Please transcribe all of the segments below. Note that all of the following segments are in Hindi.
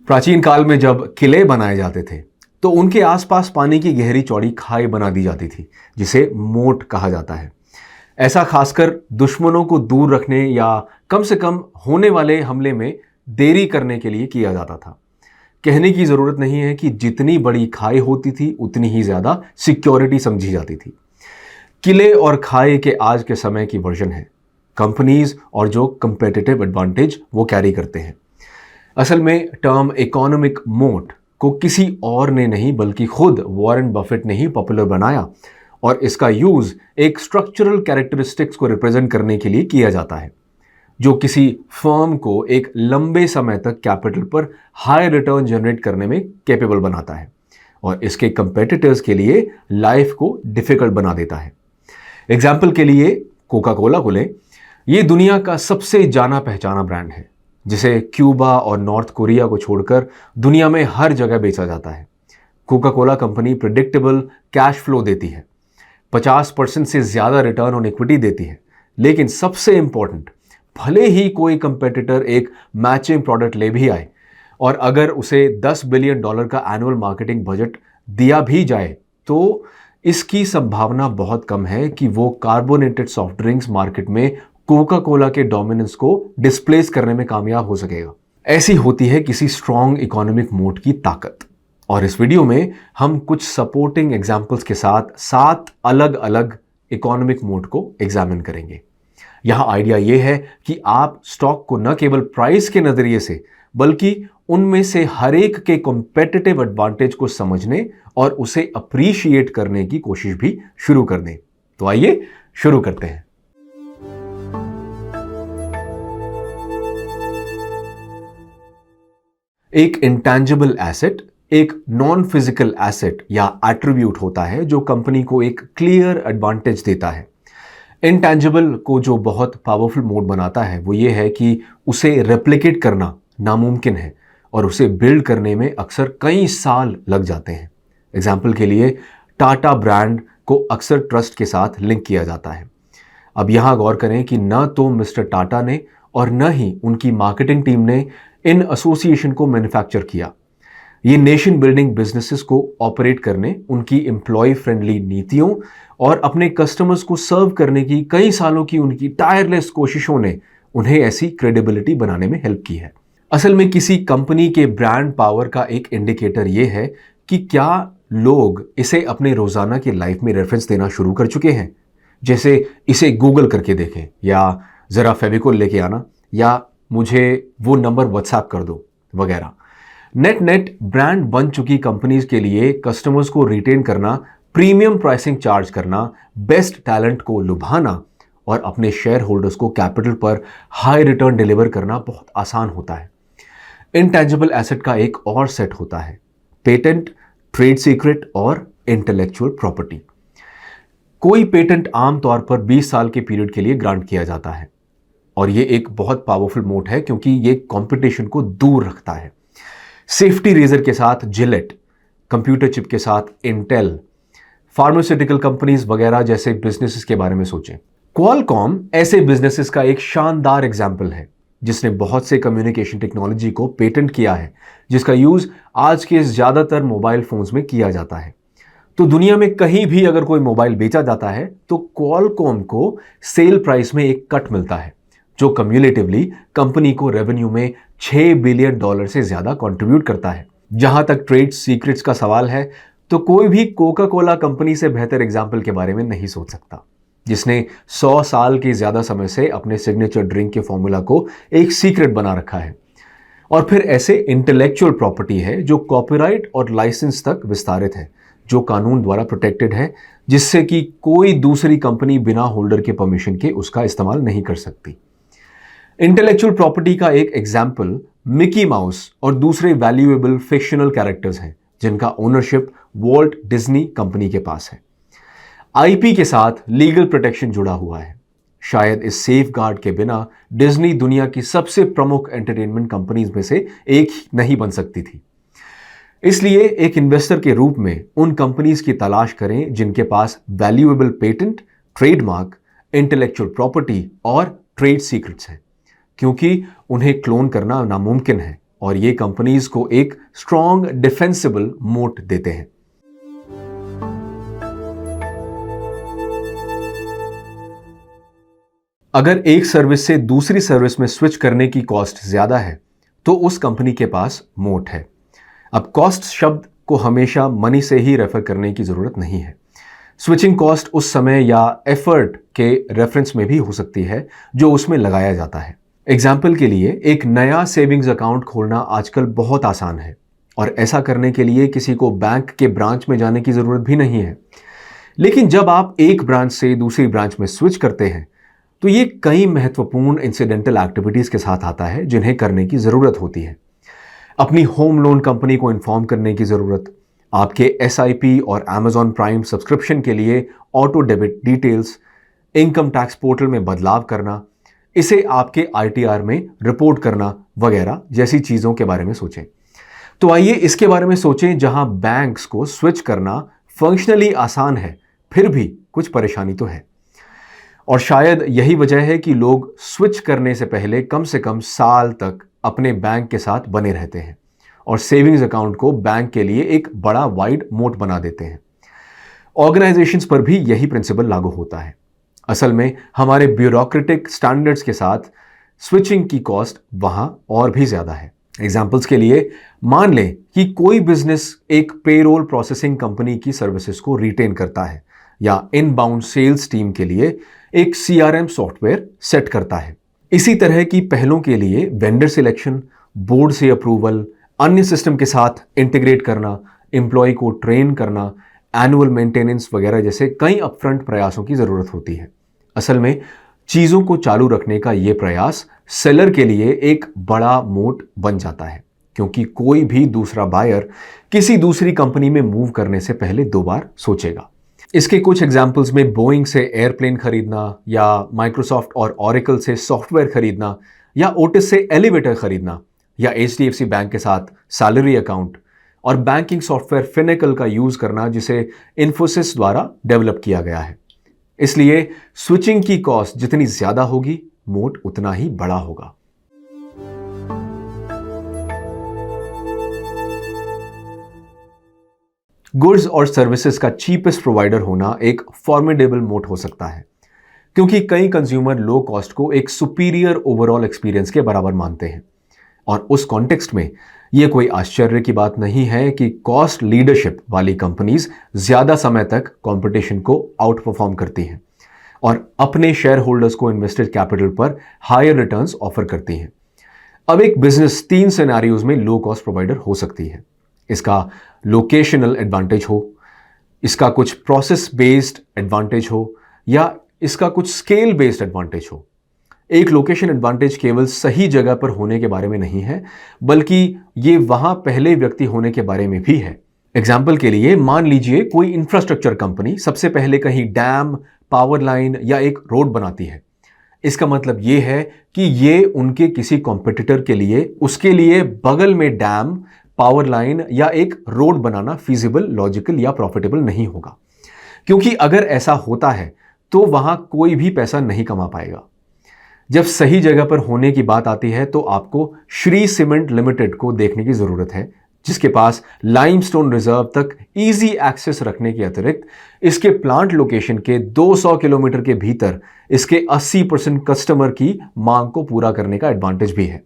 प्राचीन काल में जब किले बनाए जाते थे तो उनके आसपास पानी की गहरी चौड़ी खाई बना दी जाती थी, जिसे मोट कहा जाता है। ऐसा खासकर दुश्मनों को दूर रखने या कम से कम होने वाले हमले में देरी करने के लिए किया जाता था। कहने की जरूरत नहीं है कि जितनी बड़ी खाई होती थी उतनी ही ज्यादा सिक्योरिटी समझी जाती थी। किले और खाई के आज के समय की वर्जन है कंपनीज और जो कंपेटिटिव एडवांटेज वो कैरी करते हैं। असल में टर्म इकोनॉमिक मोट को किसी और ने नहीं बल्कि खुद वॉरेन बफेट ने ही पॉपुलर बनाया, और इसका यूज एक स्ट्रक्चरल कैरेक्टरिस्टिक्स को रिप्रेजेंट करने के लिए किया जाता है जो किसी फर्म को एक लंबे समय तक कैपिटल पर हाई रिटर्न जनरेट करने में कैपेबल बनाता है और इसके कंपेटिटर्स के लिए लाइफ को डिफिकल्ट बना देता है। एग्जाम्पल के लिए कोका कोला को लें। ये दुनिया का सबसे जाना पहचाना ब्रांड है जिसे क्यूबा और नॉर्थ कोरिया को छोड़कर दुनिया में हर जगह बेचा जाता है। Coca Cola company predictable cash flow देती है, 50% से ज़्यादा रिटर्न ऑन इक्विटी देती है, लेकिन सबसे इंपॉर्टेंट, भले ही कोई कंपेटिटर एक मैचिंग प्रोडक्ट ले भी आए और अगर उसे $10 बिलियन का एनुअल मार्केटिंग बजट दिया भी जाए तो इसकी संभावना बहुत कम है कि वो कार्बोनेटेड सॉफ्ट ड्रिंक्स मार्केट में कोका कोला के डोमिनेंस को डिस्प्लेस करने में कामयाब हो सकेगा। ऐसी होती है किसी स्ट्रॉन्ग इकोनॉमिक मोट की ताकत। और इस वीडियो में हम कुछ सपोर्टिंग एग्जांपल्स के साथ 7 अलग अलग इकोनॉमिक मोट को एग्जामिन करेंगे। यहां आइडिया यह है कि आप स्टॉक को न केवल प्राइस के नजरिए से बल्कि उनमें से हर एक के कॉम्पिटिटिव एडवांटेज को समझने और उसे अप्रिशिएट करने की कोशिश भी शुरू कर दें। तो आइए शुरू करते हैं। एक इंटैंजिबल एसेट एक नॉन फिजिकल एसेट या एट्रीब्यूट होता है जो कंपनी को एक क्लियर एडवांटेज देता है। इंटैंजिबल को जो बहुत पावरफुल मोड बनाता है वो ये है कि उसे रेप्लिकेट करना नामुमकिन है और उसे बिल्ड करने में अक्सर कई साल लग जाते हैं। एग्जाम्पल के लिए टाटा ब्रांड को अक्सर ट्रस्ट के साथ लिंक किया जाता है। अब यहाँ गौर करें कि न तो मिस्टर टाटा ने और न ही उनकी मार्केटिंग टीम ने इन एसोसिएशन को मैन्युफैक्चर किया। ये नेशन बिल्डिंग बिजनेसेस को ऑपरेट करने, उनकी एम्प्लॉय फ्रेंडली नीतियों और अपने कस्टमर्स को सर्व करने की कई सालों की उनकी टायरलेस कोशिशों ने उन्हें ऐसी क्रेडिबिलिटी बनाने में हेल्प की है। असल में किसी कंपनी के ब्रांड पावर का एक इंडिकेटर ये है कि क्या लोग इसे अपने रोजाना की लाइफ में रेफरेंस देना शुरू कर चुके हैं, जैसे इसे गूगल करके देखें या जरा फेविकोल लेके आना या मुझे वो नंबर व्हाट्सएप कर दो वगैरह। नेट ब्रांड बन चुकी कंपनीज के लिए कस्टमर्स को रिटेन करना, प्रीमियम प्राइसिंग चार्ज करना, बेस्ट टैलेंट को लुभाना और अपने शेयर होल्डर्स को कैपिटल पर हाई रिटर्न डिलीवर करना बहुत आसान होता है। इंटैंजिबल एसेट का एक और सेट होता है पेटेंट, ट्रेड सीक्रेट और इंटेलेक्चुअल प्रॉपर्टी। कोई पेटेंट आमतौर पर 20 साल के पीरियड के लिए ग्रांट किया जाता है और ये एक बहुत पावरफुल मोट है क्योंकि ये कंपटीशन को दूर रखता है। सेफ्टी रेजर के साथ जिलेट, कंप्यूटर चिप के साथ इंटेल, फार्मास्यूटिकल कंपनीज वगैरह जैसे बिजनेसेस के बारे में सोचें। क्वालकॉम ऐसे बिजनेसेस का एक शानदार एग्जाम्पल है जिसने बहुत से कम्युनिकेशन टेक्नोलॉजी को पेटेंट किया है जिसका यूज आज के ज्यादातर मोबाइल फोन्स में किया जाता है। तो दुनिया में कहीं भी अगर कोई मोबाइल बेचा जाता है तो क्वालकॉम को सेल प्राइस में एक कट मिलता है जो कम्युलेटिवली कंपनी को रेवेन्यू में $6 बिलियन से ज्यादा कंट्रीब्यूट करता है। जहां तक ट्रेड सीक्रेट्स का सवाल है तो कोई भी कोका कोला कंपनी से बेहतर एग्जाम्पल के बारे में नहीं सोच सकता जिसने 100 साल के ज्यादा समय से अपने सिग्नेचर ड्रिंक के फॉर्मूला को एक सीक्रेट बना रखा है। और फिर ऐसे इंटेलेक्चुअल प्रॉपर्टी है जो कॉपीराइट और लाइसेंस तक विस्तारित है, जो कानून द्वारा प्रोटेक्टेड है, जिससे कि कोई दूसरी कंपनी बिना होल्डर के परमिशन के उसका इस्तेमाल नहीं कर सकती। इंटेलेक्चुअल प्रॉपर्टी का एक एग्जाम्पल मिकी माउस और दूसरे वैल्यूएबल फिक्शनल कैरेक्टर्स हैं जिनका ओनरशिप वॉल्ट डिज्नी कंपनी के पास है। आईपी के साथ लीगल प्रोटेक्शन जुड़ा हुआ है। शायद इस सेफ गार्ड के बिना डिज्नी दुनिया की सबसे प्रमुख एंटरटेनमेंट कंपनीज में से एक नहीं बन सकती थी। इसलिए एक इन्वेस्टर के रूप में उन कंपनीज की तलाश करें जिनके पास valuable patent, trademark intellectual property और ट्रेड सीक्रेट्स हैं, क्योंकि उन्हें क्लोन करना नामुमकिन है और ये कंपनीज को एक स्ट्रॉन्ग डिफेंसिबल मोट देते हैं। अगर एक सर्विस से दूसरी सर्विस में स्विच करने की कॉस्ट ज्यादा है तो उस कंपनी के पास मोट है। अब कॉस्ट शब्द को हमेशा मनी से ही रेफर करने की जरूरत नहीं है। स्विचिंग कॉस्ट उस समय या एफर्ट के रेफरेंस में भी हो सकती है जो उसमें लगाया जाता है। एग्जाम्पल के लिए, एक नया सेविंग्स अकाउंट खोलना आजकल बहुत आसान है और ऐसा करने के लिए किसी को बैंक के ब्रांच में जाने की जरूरत भी नहीं है। लेकिन जब आप एक ब्रांच से दूसरी ब्रांच में स्विच करते हैं तो ये कई महत्वपूर्ण इंसिडेंटल एक्टिविटीज के साथ आता है जिन्हें करने की जरूरत होती है। अपनी होम लोन कंपनी को इन्फॉर्म करने की जरूरत, आपके SIP और Amazon प्राइम सब्सक्रिप्शन के लिए auto debit details, income tax portal में बदलाव करना, इसे आपके ITR में रिपोर्ट करना वगैरह जैसी चीजों के बारे में सोचें। तो आइए इसके बारे में सोचें जहां बैंक्स को स्विच करना फंक्शनली आसान है, फिर भी कुछ परेशानी तो है। और शायद यही वजह है कि लोग स्विच करने से पहले कम से कम साल तक अपने बैंक के साथ बने रहते हैं और सेविंग्स अकाउंट को बैंक के लिए एक बड़ा वाइड मोट बना देते हैं। ऑर्गेनाइजेशंस पर भी यही प्रिंसिपल लागू होता है। असल में हमारे ब्यूरोक्रेटिक स्टैंडर्ड्स के साथ स्विचिंग की कॉस्ट वहां और भी ज्यादा है। एग्जाम्पल्स के लिए, मान लें कि कोई बिजनेस एक पेरोल प्रोसेसिंग कंपनी की सर्विसेज को रिटेन करता है या इनबाउंड सेल्स टीम के लिए एक CRM सॉफ्टवेयर सेट करता है। इसी तरह की पहलों के लिए वेंडर सिलेक्शन, बोर्ड से अप्रूवल, अन्य सिस्टम के साथ इंटीग्रेट करना, एम्प्लॉय को ट्रेन करना, एनुअल मेंटेनेंस वगैरह जैसे कई अपफ्रंट प्रयासों की जरूरत होती है। असल में चीजों को चालू रखने का यह प्रयास सेलर के लिए एक बड़ा मोट बन जाता है, क्योंकि कोई भी दूसरा बायर किसी दूसरी कंपनी में मूव करने से पहले 2 बार सोचेगा। इसके कुछ एग्जाम्पल्स में बोइंग से एयरप्लेन खरीदना या माइक्रोसॉफ्ट और ऑरेकल से सॉफ्टवेयर खरीदना या ओटिस से एलिवेटर खरीदना या HDFC बैंक के साथ सैलरी अकाउंट और बैंकिंग सॉफ्टवेयर फिनेकल का यूज करना जिसे इन्फोसिस द्वारा डेवलप किया गया है। इसलिए स्विचिंग की कॉस्ट जितनी ज्यादा होगी, मोट उतना ही बड़ा होगा। गुड्स और सर्विसेज का चीपेस्ट प्रोवाइडर होना एक फॉर्मिडेबल मोट हो सकता है, क्योंकि कई कंज्यूमर लो कॉस्ट को एक सुपीरियर ओवरऑल एक्सपीरियंस के बराबर मानते हैं। और उस कॉन्टेक्स्ट में यह कोई आश्चर्य की बात नहीं है कि कॉस्ट लीडरशिप वाली कंपनीज ज्यादा समय तक कंपटीशन को आउट परफॉर्म करती हैं और अपने शेयर होल्डर्स को इन्वेस्टेड कैपिटल पर हायर रिटर्न्स ऑफर करती हैं। अब एक बिजनेस 3 सिनेरियोज में लो कॉस्ट प्रोवाइडर हो सकती है। इसका लोकेशनल एडवांटेज हो, इसका कुछ प्रोसेस बेस्ड एडवांटेज हो या इसका कुछ स्केल बेस्ड एडवांटेज हो। एक लोकेशन एडवांटेज केवल सही जगह पर होने के बारे में नहीं है, बल्कि ये वहां पहले व्यक्ति होने के बारे में भी है। एग्जाम्पल के लिए, मान लीजिए कोई इंफ्रास्ट्रक्चर कंपनी सबसे पहले कहीं डैम, पावर लाइन या एक रोड बनाती है। इसका मतलब ये है कि ये उनके किसी कॉम्पिटिटर के लिए उसके लिए बगल में डैम, पावर लाइन या एक रोड बनाना फीजिबल, लॉजिकल या प्रॉफिटेबल नहीं होगा, क्योंकि अगर ऐसा होता है तो वहां कोई भी पैसा नहीं कमा पाएगा। जब सही जगह पर होने की बात आती है तो आपको श्री सीमेंट लिमिटेड को देखने की जरूरत है, जिसके पास लाइमस्टोन रिजर्व तक इजी एक्सेस रखने के अतिरिक्त इसके प्लांट लोकेशन के 200 किलोमीटर के भीतर इसके 80% कस्टमर की मांग को पूरा करने का एडवांटेज भी है।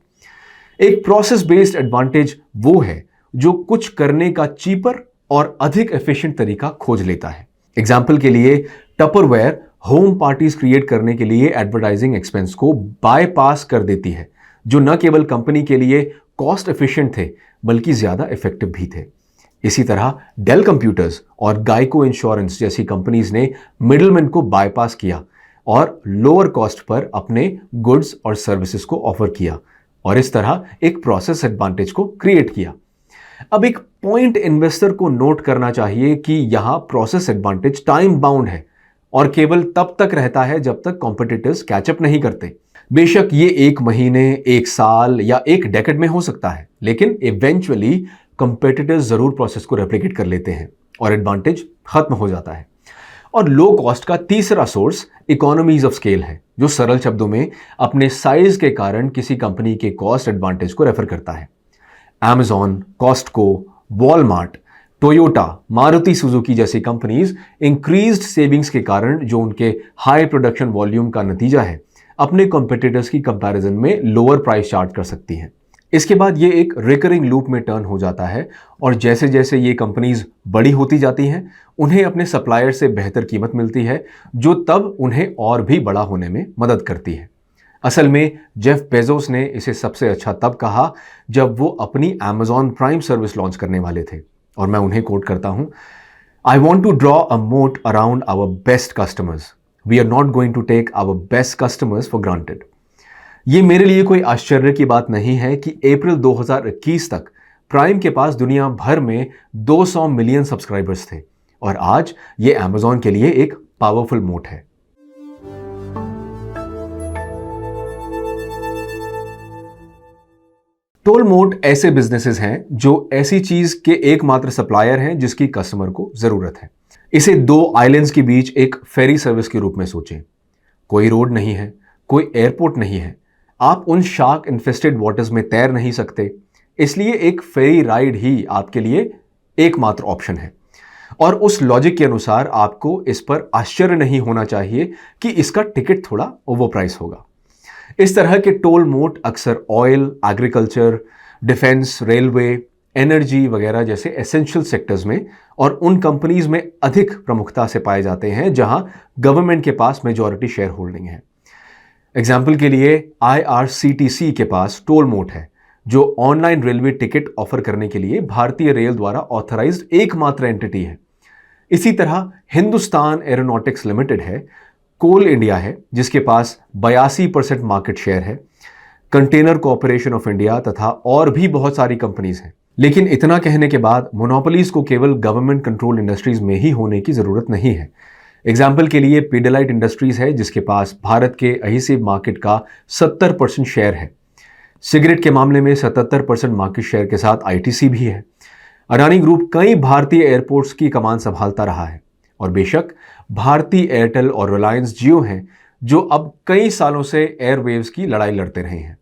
एक प्रोसेस बेस्ड एडवांटेज वो है जो कुछ करने का चीपर और अधिक एफिशिएंट तरीका खोज लेता है। एग्जाम्पल के लिए, टपरवेयर होम पार्टीज क्रिएट करने के लिए एडवर्टाइजिंग एक्सपेंस को बायपास कर देती है, जो न केवल कंपनी के लिए कॉस्ट एफिशिएंट थे बल्कि ज्यादा इफेक्टिव भी थे। इसी तरह डेल कंप्यूटर्स और गाइको इंश्योरेंस जैसी कंपनीज ने मिडलमैन को बायपास किया और लोअर कॉस्ट पर अपने गुड्स और सर्विसेज को ऑफर किया और इस तरह एक प्रोसेस एडवांटेज को क्रिएट किया। अब एक पॉइंट इन्वेस्टर को नोट करना चाहिए कि यहां प्रोसेस एडवांटेज टाइम बाउंड है और केवल तब तक रहता है जब तक कॉम्पिटिटर्स कैचअप नहीं करते। बेशक ये 1 महीने, 1 साल या 1 डेकेड में हो सकता है, लेकिन इवेंचुअली कॉम्पिटिटर्स जरूर प्रोसेस को रेप्लिकेट कर लेते हैं और एडवांटेज खत्म हो जाता है। और लो कॉस्ट का तीसरा सोर्स इकोनॉमीज ऑफ स्केल है, जो सरल शब्दों में अपने साइज के कारण किसी कंपनी के कॉस्ट एडवांटेज को रेफर करता है। Amazon, Costco, Walmart, Toyota, Maruti Suzuki जैसी कंपनीज इंक्रीज्ड सेविंग्स के कारण, जो उनके हाई प्रोडक्शन वॉल्यूम का नतीजा है, अपने कॉम्पिटिटर्स की कंपैरिजन में लोअर प्राइस चार्ज कर सकती हैं। इसके बाद ये एक रिकरिंग लूप में टर्न हो जाता है और जैसे जैसे ये कंपनीज बड़ी होती जाती हैं, उन्हें अपने सप्लायर से बेहतर कीमत मिलती है, जो तब उन्हें और भी बड़ा होने में मदद करती है। असल में जेफ बेजोस ने इसे सबसे अच्छा तब कहा जब वो अपनी Amazon प्राइम सर्विस लॉन्च करने वाले थे, और मैं उन्हें कोट करता हूं, I want to draw a moat around our best customers, we are not going to take our best customers for granted. ये मेरे लिए कोई आश्चर्य की बात नहीं है कि अप्रैल 2021 तक प्राइम के पास दुनिया भर में 200 मिलियन सब्सक्राइबर्स थे, और आज ये Amazon के लिए एक पावरफुल मोट है। टोल मोट ऐसे बिजनेसेस हैं जो ऐसी चीज के एकमात्र सप्लायर हैं जिसकी कस्टमर को जरूरत है। इसे दो आइलैंड्स के बीच एक फेरी सर्विस के रूप में सोचें। कोई रोड नहीं है, कोई एयरपोर्ट नहीं है, आप उन शार्क इन्फेस्टेड वाटर्स में तैर नहीं सकते, इसलिए एक फेरी राइड ही आपके लिए एकमात्र ऑप्शन है। और उस लॉजिक के अनुसार आपको इस पर आश्चर्य नहीं होना चाहिए कि इसका टिकट थोड़ा ओवर प्राइस होगा। इस तरह के टोल मोट अक्सर oil, agriculture, defence, railway, energy वगैरह जैसे एसेंशियल सेक्टर्स में और उन कंपनीज में अधिक प्रमुखता से पाए जाते हैं जहां गवर्नमेंट के पास मेजॉरिटी शेयर होल्डिंग है। एग्जाम्पल के लिए IRCTC के पास टोल मोट है, जो ऑनलाइन रेलवे टिकट ऑफर करने के लिए भारतीय रेल द्वारा ऑथराइज्ड एकमात्र एंटिटी है। इसी तरह हिंदुस्तान एरोनॉटिक्स लिमिटेड है, कोल इंडिया है जिसके पास 82% मार्केट शेयर है, कंटेनर कॉर्पोरेशन ऑफ इंडिया तथा और भी बहुत सारी कंपनीज हैं। लेकिन इतना कहने के बाद मोनोपोलीज को केवल गवर्नमेंट कंट्रोल इंडस्ट्रीज में ही होने की जरूरत नहीं है। एग्जाम्पल के लिए पीडिलाइट इंडस्ट्रीज है जिसके पास भारत के अहिसिव मार्केट का 70% शेयर है। सिगरेट के मामले में 77% मार्केट शेयर के साथ ITC भी है। अडानी ग्रुप कई भारतीय एयरपोर्ट्स की कमान संभालता रहा है, और बेशक भारती एयरटेल और रिलायंस जियो हैं जो अब कई सालों से एयरवेव्स की लड़ाई लड़ते रहे हैं।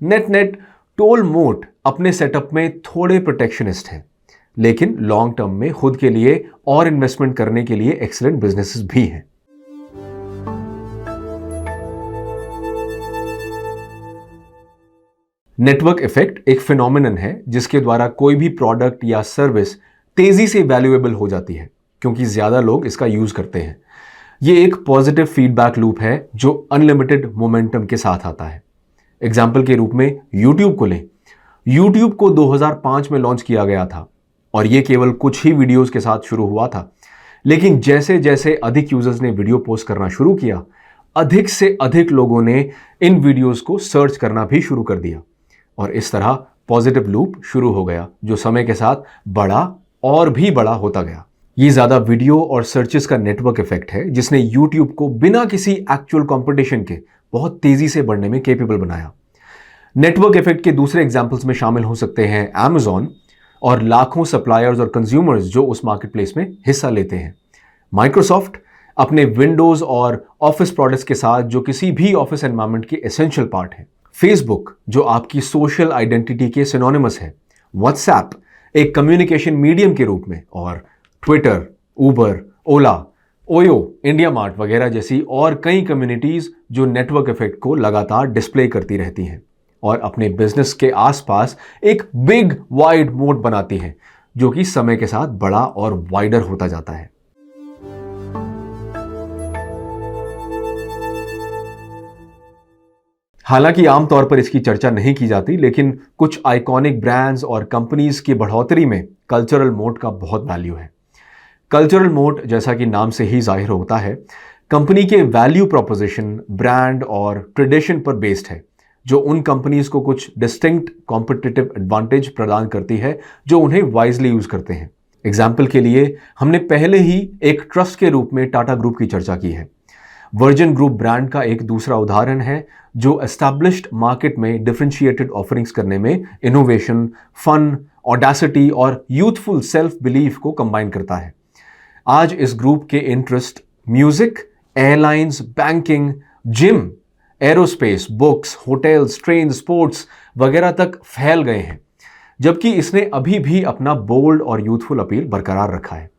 नेट नेट टोल मोट अपने सेटअप में थोड़े प्रोटेक्शनिस्ट हैं, लेकिन लॉन्ग टर्म में खुद के लिए और इन्वेस्टमेंट करने के लिए एक्सीलेंट बिजनेसेस भी हैं। नेटवर्क इफेक्ट एक फिनोमिनन है जिसके द्वारा कोई भी प्रोडक्ट या सर्विस तेजी से वैल्यूएबल हो जाती है क्योंकि ज्यादा लोग इसका यूज करते हैं। यह एक पॉजिटिव फीडबैक लूप है जो अनलिमिटेड मोमेंटम के साथ आता है। एग्जाम्पल के रूप में YouTube को लें। YouTube को 2005 में लॉन्च किया गया था और यह केवल कुछ ही वीडियोस के साथ शुरू हुआ था, लेकिन जैसे जैसे अधिक यूजर्स ने वीडियो पोस्ट करना शुरू किया, अधिक से अधिक लोगों ने इन वीडियोस को सर्च करना भी शुरू कर दिया और इस तरह पॉजिटिव लूप शुरू हो गया जो समय के साथ बड़ा और भी बड़ा होता गया। ये ज्यादा वीडियो और सर्चेस का नेटवर्क इफेक्ट है जिसने YouTube को बिना किसी एक्चुअल कंपटीशन के बहुत तेजी से बढ़ने में कैपेबल बनाया। नेटवर्क इफेक्ट के दूसरे एग्जांपल्स में शामिल हो सकते हैं Amazon और लाखों सप्लायर्स और कंज्यूमर्स जो उस मार्केटप्लेस में हिस्सा लेते हैं। माइक्रोसॉफ्ट अपने विंडोज और ऑफिस प्रोडक्ट्स के साथ जो किसी भी ऑफिस एनवायरनमेंट की एसेंशियल पार्ट है। फेसबुक जो आपकी सोशल आइडेंटिटी के सिनोनिमस है। व्हाट्सएप एक कम्युनिकेशन मीडियम के रूप में, और ट्विटर, उबर, ओला, ओयो, इंडिया मार्ट वगैरह जैसी और कई कम्युनिटीज जो नेटवर्क इफेक्ट को लगातार डिस्प्ले करती रहती हैं और अपने बिजनेस के आसपास एक बिग वाइड मोट बनाती हैं जो कि समय के साथ बड़ा और वाइडर होता जाता है। हालांकि आमतौर पर इसकी चर्चा नहीं की जाती, लेकिन कुछ आइकॉनिक ब्रांड्स और कंपनीज की बढ़ोतरी में कल्चरल मोट का बहुत वैल्यू है। कल्चरल मोट जैसा कि नाम से ही जाहिर होता है, कंपनी के वैल्यू प्रोपोजिशन, ब्रांड और ट्रेडिशन पर बेस्ड है जो उन कंपनीज को कुछ डिस्टिंक्ट कॉम्पिटिटिव एडवांटेज प्रदान करती है जो उन्हें वाइजली यूज करते हैं। एग्जाम्पल के लिए हमने पहले ही एक ट्रस्ट के रूप में टाटा ग्रुप की चर्चा की है। वर्जिन ग्रुप ब्रांड का एक दूसरा उदाहरण है जो एस्टैब्लिश्ड मार्केट में डिफरेंशिएटेड ऑफरिंग्स करने में इनोवेशन, फन, ऑडेसिटी और यूथफुल सेल्फ बिलीफ को कंबाइन करता है। आज इस ग्रुप के interest music, airlines, banking, gym, aerospace, books, hotels, train, sports वगैरह तक फैल गए हैं, जबकि इसने अभी भी अपना बोल्ड और यूथफुल अपील बरकरार रखा है।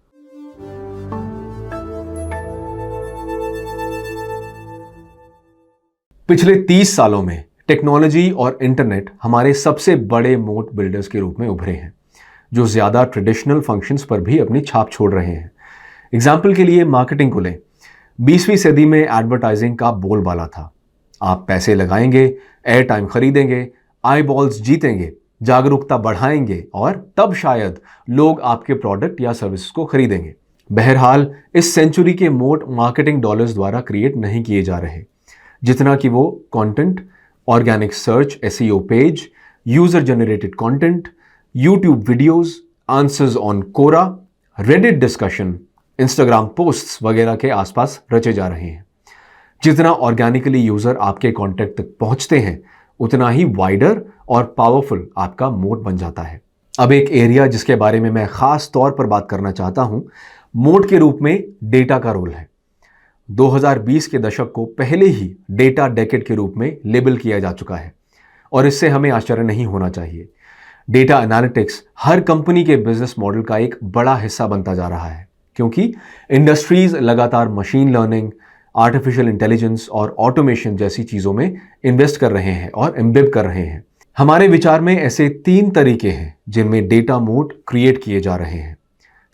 पिछले 30 सालों में टेक्नोलॉजी और इंटरनेट हमारे सबसे बड़े मोट बिल्डर्स के रूप में उभरे हैं, जो ज्यादा ट्रेडिशनल फंक्शंस पर भी अपनी छाप छोड़ रहे हैं। एग्जाम्पल के लिए मार्केटिंग को लें। 20वीं सदी में एडवर्टाइजिंग का बोलबाला था। आप पैसे लगाएंगे, एयर टाइम खरीदेंगे, आई बॉल्स जीतेंगे, जागरूकता बढ़ाएंगे और तब शायद लोग आपके प्रोडक्ट या सर्विस को खरीदेंगे। बहरहाल इस सेंचुरी के मोट मार्केटिंग डॉलर्स द्वारा क्रिएट नहीं किए जा रहे, जितना कि वो content, organic search, SEO page, user generated content, YouTube videos, answers on Quora, Reddit discussion, Instagram posts वगैरह के आसपास रचे जा रहे हैं। जितना ऑर्गेनिकली यूजर आपके कॉन्टेक्ट तक पहुंचते हैं, उतना ही वाइडर और पावरफुल आपका मोट बन जाता है। अब एक एरिया जिसके बारे में मैं खास तौर पर बात करना चाहता हूं, मोट के रूप में डेटा का रोल है। 2020 के दशक को पहले ही डेटा डेकेड के रूप में लेबल किया जा चुका है और इससे हमें आश्चर्य नहीं होना चाहिए। डेटा एनालिटिक्स हर कंपनी के बिजनेस मॉडल का एक बड़ा हिस्सा बनता जा रहा है, क्योंकि इंडस्ट्रीज लगातार मशीन लर्निंग, आर्टिफिशियल इंटेलिजेंस और ऑटोमेशन जैसी चीज़ों में इन्वेस्ट कर रहे हैं और एम्बिब कर रहे हैं। हमारे विचार में ऐसे 3 तरीके हैं जिनमें डेटा मोट क्रिएट किए जा रहे हैं।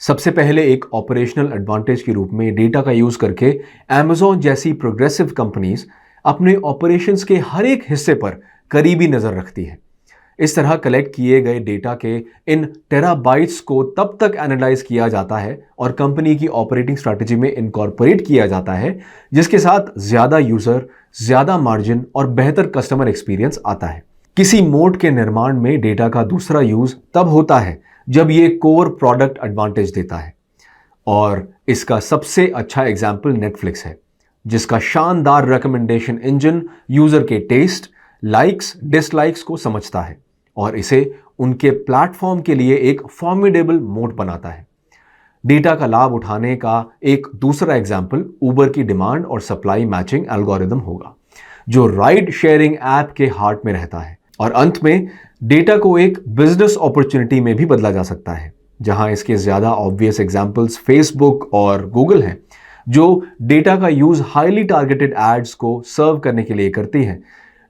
सबसे पहले एक ऑपरेशनल एडवांटेज के रूप में डेटा का यूज करके Amazon जैसी प्रोग्रेसिव कंपनीज अपने ऑपरेशंस के हर एक हिस्से पर करीबी नजर रखती है। इस तरह कलेक्ट किए गए डेटा के इन टेराबाइट्स को तब तक एनालाइज किया जाता है और कंपनी की ऑपरेटिंग स्ट्रैटेजी में इनकॉर्पोरेट किया जाता है, जिसके साथ ज्यादा यूजर, ज्यादा मार्जिन और बेहतर कस्टमर एक्सपीरियंस आता है। किसी मोड के निर्माण में डेटा का दूसरा यूज तब होता है जब ये कोर प्रोडक्ट एडवांटेज देता है, और इसका सबसे अच्छा एग्जाम्पल नेटफ्लिक्स है, जिसका शानदार रिकमेंडेशन इंजन यूजर के टेस्ट, लाइक्स, डिसलाइक्स को समझता है और इसे उनके प्लेटफॉर्म के लिए एक फॉर्मिडेबल मोड बनाता है। डेटा का लाभ उठाने का एक दूसरा एग्जाम्पल उबर की डिमांड और सप्लाई मैचिंग एल्गोरिदम होगा, जो राइड शेयरिंग ऐप के हार्ट में रहता है। और अंत में डेटा को एक बिजनेस अपॉर्चुनिटी में भी बदला जा सकता है, जहां इसके ज्यादा ऑब्वियस एग्जांपल्स फेसबुक और गूगल हैं, जो डेटा का यूज हाईली टारगेटेड एड्स को सर्व करने के लिए करती हैं।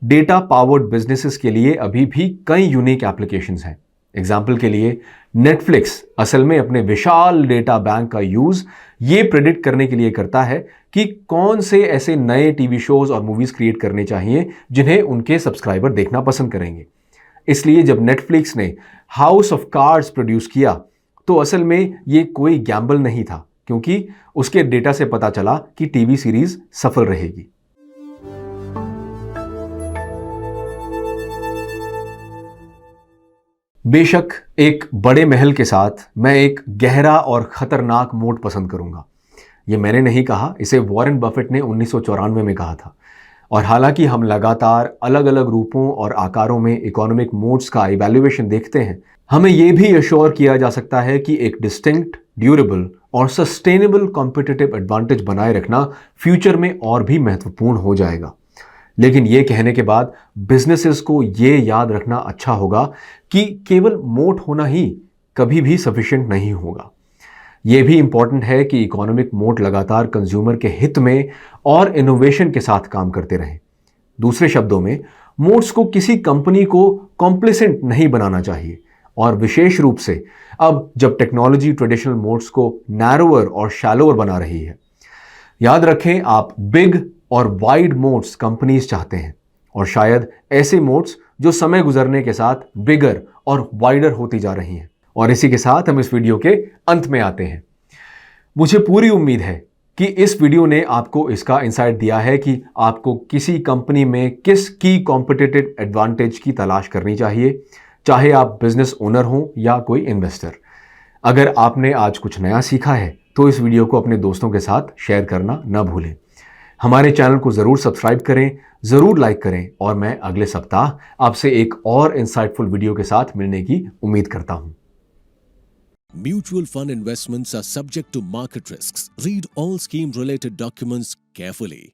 डेटा पावर्ड बिजनेसेस के लिए अभी भी कई यूनिक एप्लीकेशंस हैं। एग्जाम्पल के लिए नेटफ्लिक्स असल में अपने विशाल डेटा बैंक का यूज ये प्रेडिक्ट करने के लिए करता है कि कौन से ऐसे नए टीवी शोज और मूवीज क्रिएट करने चाहिए जिन्हें उनके सब्सक्राइबर देखना पसंद करेंगे। इसलिए जब नेटफ्लिक्स ने हाउस ऑफ कार्ड्स प्रोड्यूस किया तो असल में ये कोई गैम्बल नहीं था, क्योंकि उसके डेटा से पता चला कि टीवी सीरीज सफल रहेगी। बेशक एक बड़े महल के साथ मैं एक गहरा और खतरनाक मोट पसंद करूंगा। यह मैंने नहीं कहा, इसे वॉरेन बफेट ने 1994 में कहा था। और हालांकि हम लगातार अलग अलग रूपों और आकारों में इकोनॉमिक मोड्स का इवैल्यूएशन देखते हैं, हमें यह भी एश्योर किया जा सकता है कि एक डिस्टिंक्ट, ड्यूरेबल और सस्टेनेबल कॉम्पिटिटिव एडवांटेज बनाए रखना फ्यूचर में और भी महत्वपूर्ण हो जाएगा। लेकिन यह कहने के बाद बिजनेसेस को यह याद रखना अच्छा होगा कि केवल मोट होना ही कभी भी सफिशिएंट नहीं होगा। यह भी इंपॉर्टेंट है कि इकोनॉमिक मोट लगातार कंज्यूमर के हित में और इनोवेशन के साथ काम करते रहें। दूसरे शब्दों में, मोट्स को किसी कंपनी को कॉम्प्लिसेंट नहीं बनाना चाहिए, और विशेष रूप से अब जब टेक्नोलॉजी ट्रेडिशनल मोट्स को नैरोअर और शैलोअर बना रही है। याद रखें, आप बिग और वाइड मोट्स कंपनीज चाहते हैं, और शायद ऐसे मोट्स जो समय गुजरने के साथ बिगर और वाइडर होती जा रही हैं। और इसी के साथ हम इस वीडियो के अंत में आते हैं। मुझे पूरी उम्मीद है कि इस वीडियो ने आपको इसका इंसाइट दिया है कि आपको किसी कंपनी में किस की कॉम्पिटिटिव एडवांटेज की तलाश करनी चाहिए, चाहे आप बिजनेस ओनर हो या कोई इन्वेस्टर। अगर आपने आज कुछ नया सीखा है तो इस वीडियो को अपने दोस्तों के साथ शेयर करना न भूलें। हमारे चैनल को जरूर सब्सक्राइब करें, जरूर लाइक करें, और मैं अगले सप्ताह आपसे एक और इंसाइटफुल वीडियो के साथ मिलने की उम्मीद करता हूं। Mutual fund investments are subject to market risks. Read all scheme related documents carefully.